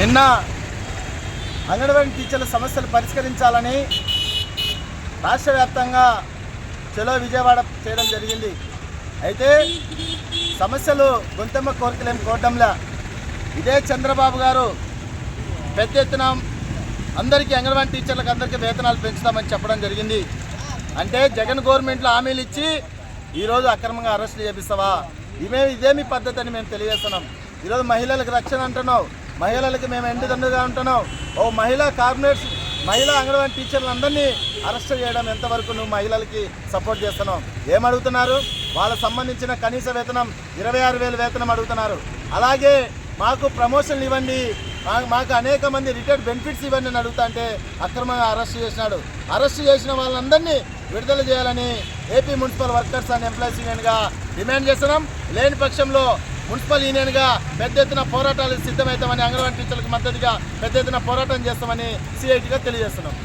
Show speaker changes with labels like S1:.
S1: నిన్న అంగన్వాడీ టీచర్ల సమస్యలు పరిష్కరించాలని రాష్ట్ర వ్యాప్తంగా చలో విజయవాడ చేయడం జరిగింది. అయితే సమస్యలు గొంతెమ్మ కోరికలేం కోరడంలా ఇదే చంద్రబాబు గారు పెద్ద ఎత్తున అందరికీ అంగన్వాడీ టీచర్లకు అందరికీ వేతనాలు పెంచుతామని చెప్పడం జరిగింది. అంటే జగన్ గవర్నమెంట్లో హామీలు ఇచ్చి ఈరోజు అక్రమంగా అరెస్టులు చేపిస్తావా? ఇదేమి పద్ధతి అని మేము తెలియజేస్తున్నాం. ఈరోజు మహిళలకు రక్షణ అంటున్నావు, మహిళలకి మేము ఎండుదండుగా ఉంటున్నాం. ఓ మహిళా కార్పొరేట్స్ మహిళా అంగన్వాడీ టీచర్లందరినీ అరెస్ట్ చేయడం ఎంతవరకు నువ్వు మహిళలకి సపోర్ట్ చేస్తున్నావు? ఏమడుగుతున్నారు? వాళ్ళకు సంబంధించిన కనీస వేతనం 26,000 వేతనం అడుగుతున్నారు. అలాగే మాకు ప్రమోషన్లు ఇవ్వండి, మాకు అనేక మంది రిటైర్డ్ బెనిఫిట్స్ ఇవ్వండి అని అడుగుతా అంటే అక్రమంగా అరెస్ట్ చేసినాడు. అరెస్ట్ చేసిన వాళ్ళందరినీ విడుదల చేయాలని AP municipal workers and employees యూనియన్గా డిమాండ్ చేస్తున్నాం. లేని పక్షంలో మున్సిపల్ యూనియన్గా పెద్ద ఎత్తున పోరాటాలకు సిద్ధమవుతామని, అంగన్వాడీ టీచర్లకు మద్దతుగా పెద్ద ఎత్తున పోరాటం చేస్తామని సిఐటిగా తెలియజేస్తున్నాం.